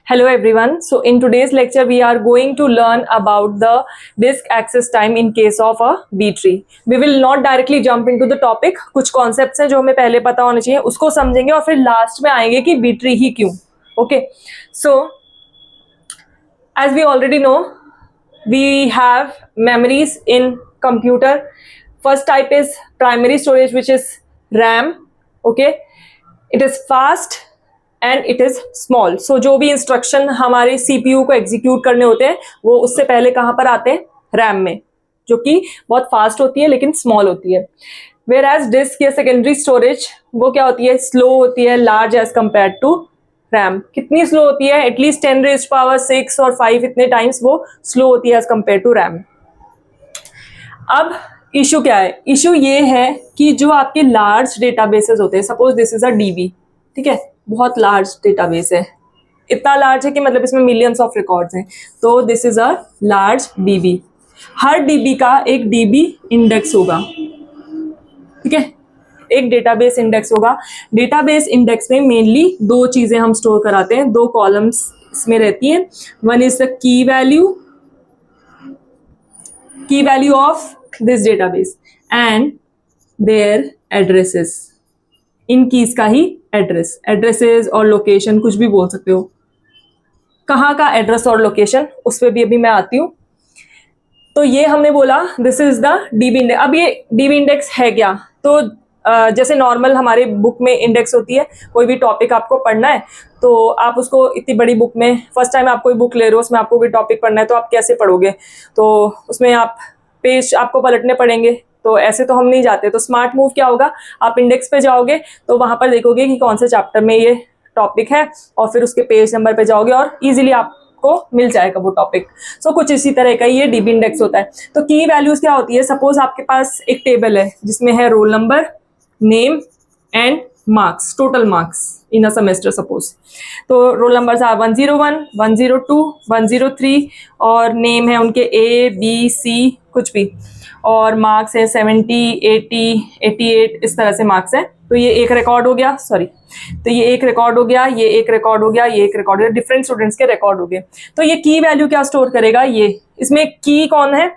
Hello everyone. So in today's lecture we are going to learn about the disk access time in case of a B tree. We will not directly jump into the topic. कुछ concepts हैं जो हमें पहले पता होने चाहिए उसको समझेंगे और फिर लास्ट में आएंगे कि B tree ही क्यों. Okay. So as we already know, we have memories in computer. First type is primary storage, which is RAM. Okay. It is fast and it is small. So जो भी instruction हमारे CPU को execute करने होते हैं वो उससे पहले कहाँ पर आते हैं? रैम में, जो कि बहुत फास्ट होती है लेकिन स्मॉल होती है. वेयर एज डिस्क या सेकेंडरी स्टोरेज वो क्या होती है? स्लो होती है, large as compare to RAM. कितनी स्लो होती है? एटलीस्ट 10⁻⁶ और 5 इतने टाइम्स वो स्लो होती है एज कंपेयर टू रैम. अब इशू क्या है? इशू ये है कि जो आपके लार्ज डेटाबेसेस होते हैं, suppose this is a dB, ठीक है, बहुत लार्ज डेटाबेस है, इतना लार्ज है कि मतलब इसमें मिलियंस ऑफ रिकॉर्ड्स हैं. तो this is a large dB. Her dB का एक डीबी इंडेक्स होगा, ठीक है, एक डेटाबेस इंडेक्स होगा. डेटाबेस इंडेक्स में मेनली दो चीजें हम स्टोर कराते हैं, दो कॉलम्स इसमें रहती हैं. One is the key value of this database and their addresses. इन कीज का ही एड्रेसेस और लोकेशन, कुछ भी बोल सकते हो. कहाँ का एड्रेस और लोकेशन उस पर भी अभी मैं आती हूँ. तो ये हमने बोला this is the dB index. अब ये डीबी इंडेक्स है क्या? तो जैसे नॉर्मल हमारे बुक में इंडेक्स होती है, कोई भी टॉपिक आपको पढ़ना है तो आप उसको इतनी बड़ी बुक में, फर्स्ट टाइम आप कोई बुक ले रहे हो उसमें आपको कोई टॉपिक पढ़ना है तो आप कैसे पढ़ोगे? तो उसमें आप पेज आपको पलटने पड़ेंगे. तो ऐसे तो हम नहीं जाते. तो स्मार्ट मूव क्या होगा? आप इंडेक्स पे जाओगे तो वहां पर देखोगे कि कौन से चैप्टर में ये टॉपिक है और फिर उसके पेज नंबर पे जाओगे और इजीली आपको मिल जाएगा वो टॉपिक. सो कुछ इसी तरह का ये डीबी इंडेक्स होता है. तो की वैल्यूज क्या होती है? सपोज आपके पास एक टेबल है जिसमें है roll number, name and marks, total marks in a semester suppose. तो रोल नंबर्स आर 101, 102, 103 और नेम है उनके ABC कुछ भी, और मार्क्स है 70, 80, 88, इस तरह से मार्क्स है. तो ये एक रिकॉर्ड हो गया, सॉरी, तो ये एक रिकॉर्ड हो गया, ये एक रिकॉर्ड हो गया, ये एक रिकॉर्ड हो गया, डिफरेंट स्टूडेंट्स के रिकॉर्ड हो गए. तो ये की वैल्यू क्या स्टोर करेगा? ये इसमें की कौन है?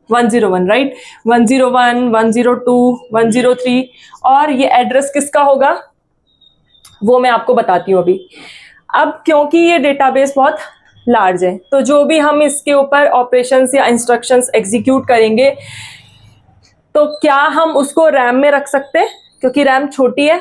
101, राइट. 101, 102, 103. और ये एड्रेस किसका होगा वो मैं आपको बताती हूँ अभी. अब क्योंकि ये डेटाबेस बहुत लार्ज है तो जो भी हम इसके ऊपर ऑपरेशंस या इंस्ट्रक्शंस एग्जीक्यूट करेंगे तो क्या हम उसको रैम में रख सकते हैं? क्योंकि रैम छोटी है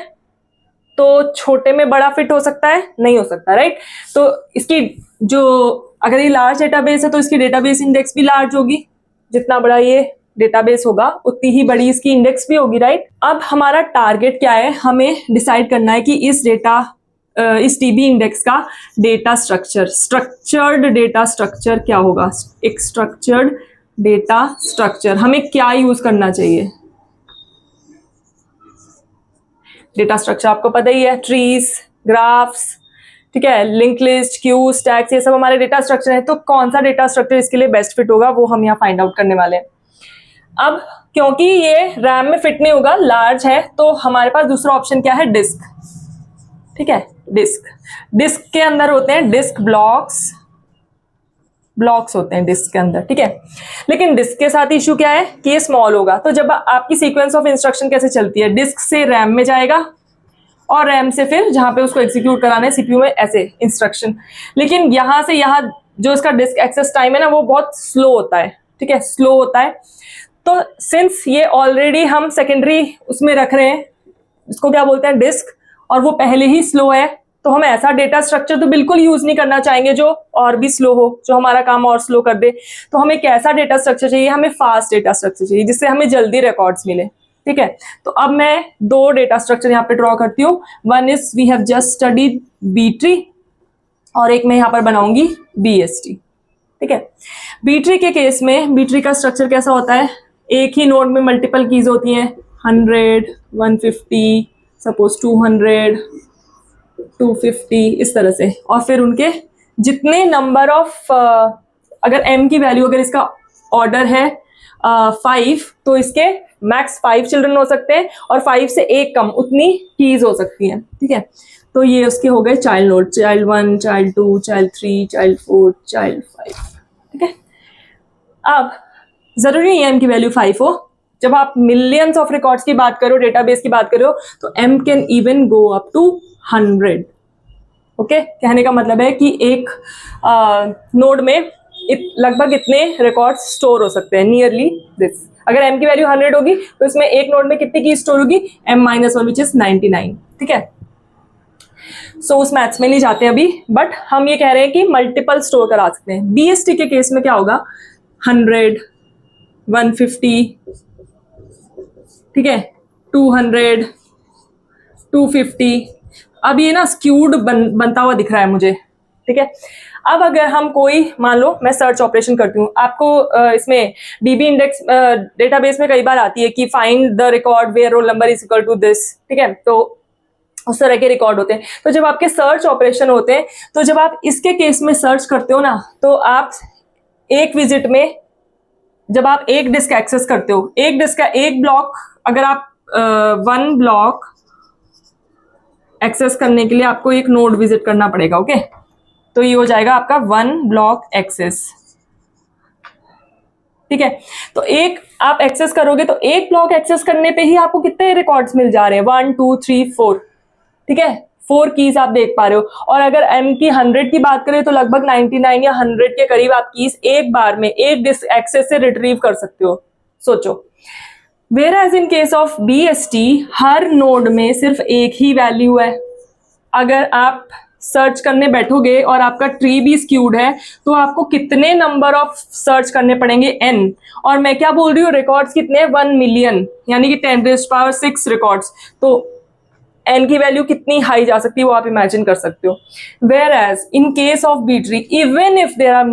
तो छोटे में बड़ा फिट हो सकता है? नहीं हो सकता, राइट. तो इसकी जो, अगर ये लार्ज डेटाबेस है तो इसकी डेटाबेस इंडेक्स भी लार्ज होगी. जितना बड़ा ये डेटाबेस होगा उतनी ही बड़ी इसकी इंडेक्स भी होगी, राइट. अब हमारा टारगेट क्या है? हमें डिसाइड करना है कि इस डीबी इंडेक्स का डेटा स्ट्रक्चर्ड डेटा स्ट्रक्चर क्या होगा. एक स्ट्रक्चर्ड डेटा स्ट्रक्चर हमें क्या यूज करना चाहिए? डेटा स्ट्रक्चर आपको पता ही है, ट्रीज, ग्राफ्स, ठीक है, लिंक लिस्ट, क्यू, स्टैक्स, ये सब हमारे डेटा स्ट्रक्चर है. तो कौन सा डेटा स्ट्रक्चर इसके लिए बेस्ट फिट होगा वो हम यहाँ फाइंड आउट करने वाले हैं. अब क्योंकि ये रैम में फिट नहीं होगा, लार्ज है, तो हमारे पास दूसरा ऑप्शन क्या है? डिस्क. ठीक है, डिस्क के अंदर होते हैं डिस्क ब्लॉक्स होते हैं डिस्क के अंदर, ठीक है. लेकिन डिस्क के साथ इशू क्या है कि ये स्मॉल होगा. तो जब आपकी सीक्वेंस ऑफ इंस्ट्रक्शन कैसे चलती है? डिस्क से रैम में जाएगा और रैम से फिर जहां पे उसको एग्जीक्यूट कराना है सीपीयू में, ऐसे इंस्ट्रक्शन. लेकिन यहां से यहां जो इसका डिस्क एक्सेस टाइम है ना वो बहुत स्लो होता है, ठीक है, स्लो होता है. तो सिंस ये ऑलरेडी हम सेकेंडरी उसमें रख रहे हैं, इसको क्या बोलते हैं? डिस्क, और वो पहले ही स्लो है, तो हम ऐसा डेटा स्ट्रक्चर तो बिल्कुल यूज नहीं करना चाहेंगे जो और भी स्लो हो, जो हमारा काम और स्लो कर दे. तो हमें कैसा डेटा स्ट्रक्चर चाहिए? हमें फास्ट डेटा स्ट्रक्चर चाहिए जिससे हमें जल्दी रिकॉर्ड्स मिले, ठीक है. तो अब मैं दो डेटा स्ट्रक्चर यहाँ पे ड्रॉ करती हूँ. One is we have just studied B tree और एक मैं यहाँ पर बनाऊंगी BST, ठीक है. बी ट्री के केस में बी ट्री का स्ट्रक्चर कैसा होता है? एक ही नोड में मल्टीपल कीज होती हैं, 100, 150, सपोज 200, 250, इस तरह से. और फिर उनके जितने नंबर ऑफ, अगर m की वैल्यू, अगर इसका ऑर्डर है 5 तो इसके मैक्स 5 चिल्ड्रन हो सकते हैं और 5 से एक कम उतनी कीज हो सकती हैं, ठीक है. तो ये उसके हो गए child node, child 1, child 2, child 3, child 4, child 5। ठीक है, अब जरूरी नहीं है m की वैल्यू 5 हो। जब आप मिलियंस ऑफ रिकॉर्ड्स की बात करो, डेटाबेस की बात करो, तो m can even go up to 100। Okay, कहने का मतलब है कि एक नोड में लगभग इतने रिकॉर्ड्स स्टोर हो सकते हैं, नियरली दिस। अगर m की वैल्यू 100 होगी तो इसमें एक नोड में कितनी की स्टोर होगी, m-1 विच इज 99। ठीक है, सो उस मैथ्स में नहीं जाते अभी, बट हम ये कह रहे हैं कि मल्टीपल स्टोर करा सकते हैं। बीएसटी के केस में क्या होगा, 100, 150, ठीक है, 200, 250। अब ये ना स्क्यूड बनता हुआ दिख रहा है मुझे। ठीक है, अब अगर हम कोई, मान लो मैं सर्च ऑपरेशन करती हूँ, आपको इसमें डीबी इंडेक्स डेटाबेस में कई बार आती है कि find the record where roll number is equal to this. ठीक है, तो उस तरह के रिकॉर्ड होते हैं। तो जब आपके सर्च ऑपरेशन होते हैं, तो जब आप इसके केस में सर्च करते हो ना, तो आप एक विजिट में, जब आप एक डिस्क एक्सेस करते हो, एक डिस्क का एक ब्लॉक, अगर आप 1 ब्लॉक एक्सेस करने के लिए आपको एक नोड विजिट करना पड़ेगा। ओके, तो ये हो जाएगा आपका 1 ब्लॉक एक्सेस। ठीक है, तो एक आप एक्सेस करोगे तो एक ब्लॉक एक्सेस करने पे ही आपको कितने रिकॉर्ड्स मिल जा रहे हैं, 1 2 3 4। ठीक है, 4 कीज आप देख पा रहे हो। और अगर m की 100 की बात करें तो लगभग 99 या 100 के करीब आप कीज एक बार में एक डिस्क एक्सेस से रिट्रीव कर सकते हो। सोचो, whereas in case of BST हर नोड में सिर्फ एक ही वैल्यू है। अगर आप सर्च करने बैठोगे और आपका ट्री भी स्क्यूड है, तो आपको कितने नंबर ऑफ सर्च करने पड़ेंगे, n। और मैं क्या बोल रही हूँ, रिकॉर्ड्स कितने, 1 मिलियन, यानी कि 10⁻⁶ रिकॉर्ड्स। तो n की वैल्यू कितनी हाई जा सकती है वो आप इमेजिन कर सकते हो। Whereas in case of B tree, even if there are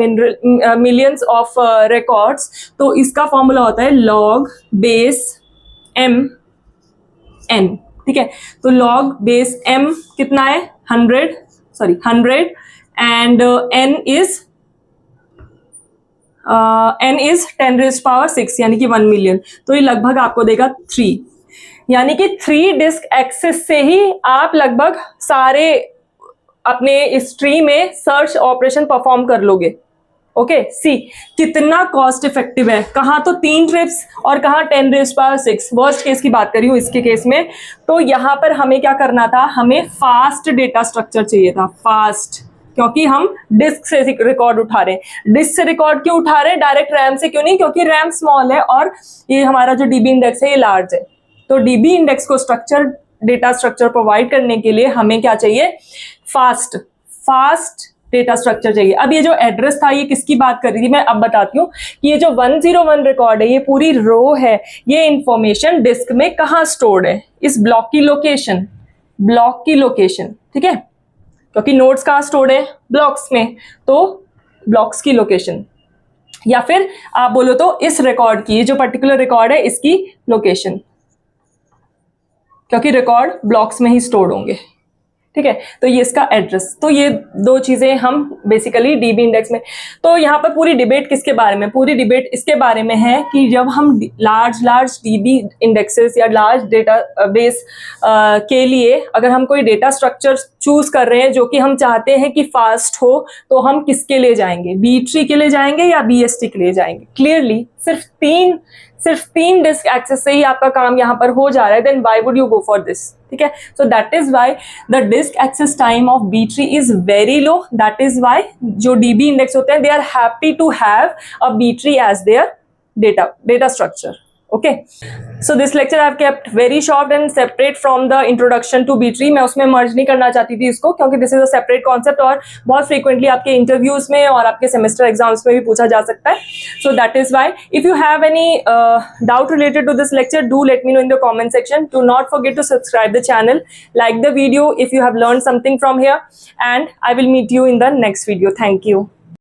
millions of records, तो इसका फॉर्मूला होता है log बेस m n। ठीक है, तो log बेस m कितना है, 100 एंड n इज 10⁻⁶, यानी कि 1 मिलियन। तो ये लगभग आपको देगा 3, यानी कि 3 डिस्क एक्सेस से ही आप लगभग सारे अपने इस ट्री में सर्च ऑपरेशन परफॉर्म कर लोगे। ओके, सी कितना कॉस्ट इफेक्टिव है, कहाँ तो 3 ट्रिप्स और कहाँ 10⁻⁶। वर्स्ट केस की बात करी हूँ इसके केस में। तो यहाँ पर हमें क्या करना था, हमें फास्ट डेटा स्ट्रक्चर चाहिए था, फास्ट, क्योंकि हम डिस्क से रिकॉर्ड उठा रहे हैं। डिस्क से रिकॉर्ड क्यों उठा रहे हैं, डायरेक्ट रैम से क्यों नहीं, क्योंकि रैम स्मॉल है और ये हमारा जो डीबी इंडेक्स है ये लार्ज है। तो डीबी इंडेक्स को डेटा स्ट्रक्चर प्रोवाइड करने के लिए हमें क्या चाहिए, फास्ट डेटा स्ट्रक्चर चाहिए। अब ये जो एड्रेस था, ये किसकी बात कर रही थी, मैं अब बताती हूँ कि ये जो 101 रिकॉर्ड है, ये पूरी रो है, ये इंफॉर्मेशन डिस्क में कहाँ स्टोर्ड है, इस ब्लॉक की लोकेशन। ठीक है, क्योंकि नोड्स कहाँ स्टोर्ड है, ब्लॉक्स में, तो ब्लॉक्स की लोकेशन, या फिर आप बोलो तो इस रिकॉर्ड की, जो पर्टिकुलर रिकॉर्ड है इसकी लोकेशन, क्योंकि रिकॉर्ड ब्लॉक्स में ही स्टोर्ड होंगे। ठीक है, तो ये इसका एड्रेस। तो ये 2 चीजें हम बेसिकली डीबी इंडेक्स में। तो यहाँ पर पूरी डिबेट किसके बारे में, पूरी डिबेट इसके बारे में है कि जब हम लार्ज डीबी इंडेक्सेस या लार्ज डेटा बेस के लिए अगर हम कोई डेटा स्ट्रक्चर चूज कर रहे हैं जो कि हम चाहते हैं कि फास्ट हो, तो हम किसके लिए जाएंगे, बी ट्री के लिए जाएंगे या BST के लिए जाएंगे। क्लियरली सिर्फ तीन डिस्क एक्सेस से ही आपका काम यहाँ पर हो जा रहा है, then why would you go for this. ठीक है, so that is why the disk access time of B tree is very low. That is why जो डीबी इंडेक्स होते हैं, they are happy to have a B tree as their data structure. Okay, so this lecture I have kept very short and separate from the introduction to B-tree। मैं उसमें merge नहीं करना चाहती थी इसको, क्योंकि this is a separate concept और बहुत frequently आपके interviews में और आपके semester exams में भी पूछा जा सकता है। So that is why if you have any doubt related to this lecture, do let me know in the comment section. Do not forget to subscribe the channel, like the video if you have learned something from here, and I will meet you in the next video. Thank you.